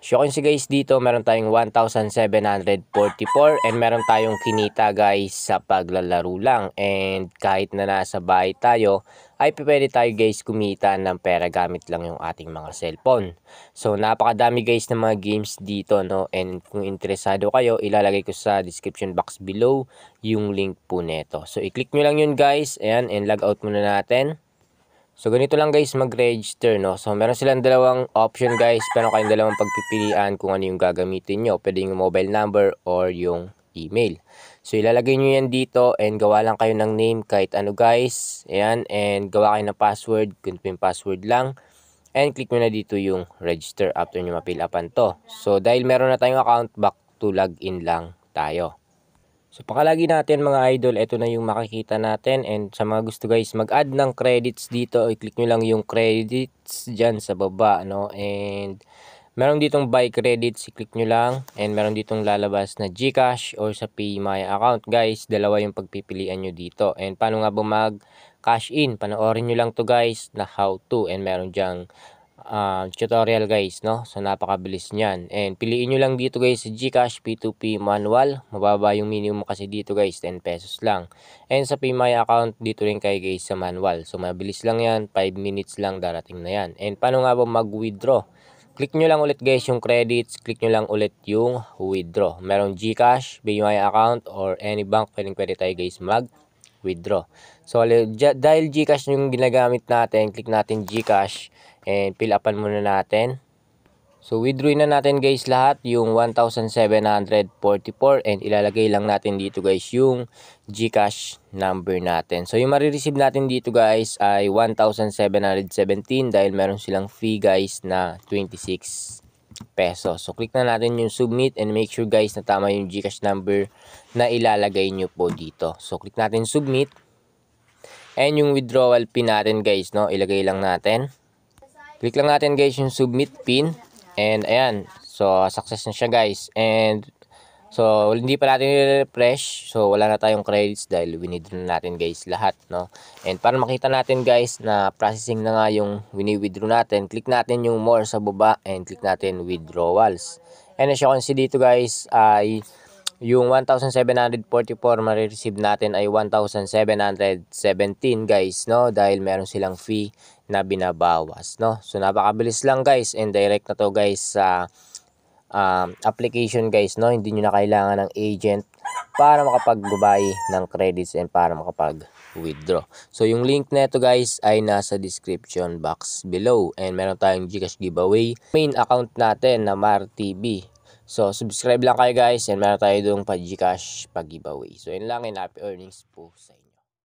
So guys, dito meron tayong 1,744 and meron tayong kinita guys sa paglalaro lang. And kahit na nasa bahay tayo, ay pwede tayo guys kumita ng pera gamit lang yung ating mga cellphone. So napakadami guys ng mga games dito, no? And kung interesado kayo, ilalagay ko sa description box below yung link po neto. So i-click nyo lang yun guys, ayan, and log out muna natin. So ganito lang guys mag-register, no. So meron silang dalawang option guys, pero kayong dalawang pagpipilian kung ano yung gagamitin nyo. Pwede yung mobile number or yung email. So ilalagay nyo yan dito and gawa lang kayo ng name kahit ano guys. Ayan, and gawa kayo ng password, kung yung password lang. And click nyo na dito yung register after nyo ma-fill upan to. So dahil meron na tayong account, back to login lang tayo. So pakalagi natin mga idol, ito na yung makikita natin. And sa mga gusto guys mag-add ng credits dito, i-click nyo lang yung credits dyan sa baba, no? And meron ditong buy credits, i-click nyo lang. And meron ditong lalabas na GCash or sa Pay My Account guys. Dalawa yung pagpipilian nyo dito. And paano nga ba mag-cash in? Panoorin nyo lang to guys na how to. And meron dyang tutorial guys, no? So napakabilis niyan. And piliin nyo lang dito guys sa GCash P2P manual. Mababa yung minimum kasi dito guys, 10 pesos lang. And sa Pay My Account dito rin kayo guys sa manual. So mabilis lang yan, 5 minutes lang darating na yan. And paano nga ba mag-withdraw? Click nyo lang ulit guys yung credits, click nyo lang ulit yung withdraw. Merong GCash, Pay My Account or any bank, pwede tayo guys mag-withdraw. So dahil GCash yung ginagamit natin, click natin GCash and fill upan muna natin. So withdraw na natin guys lahat yung 1,744 and ilalagay lang natin dito guys yung GCash number natin. So yung marireceive natin dito guys ay 1,717 dahil meron silang fee guys na 26 pesos. So click na natin yung submit and make sure guys na tama yung GCash number na ilalagay nyo po dito. So click natin submit and yung withdrawal pin natin guys, no, ilagay lang natin. Click lang natin guys yung submit pin. And ayan. So success na siya guys. And so hindi pa natin i-refresh. So wala na tayong credits dahil winidraw na natin guys lahat, no. And para makita natin guys na processing na nga yung wini-withdraw natin, click natin yung more sa baba and click natin withdrawals. And as you can see dito guys ay yung 1,744 marireceive natin ay 1,717 guys, no, dahil meron silang fee na binabawas, no. So napakabilis lang guys and direct na to guys sa application guys, no. Hindi nyo na kailangan ng agent para makapag-buy ng credits and para makapag-withdraw. So yung link nito guys ay nasa description box below and meron tayong GCash giveaway main account natin na MarTV. So subscribe lang kayo guys and meron tayo doong pa GCash pag giveaway. So yun lang and happy earnings po sa inyo.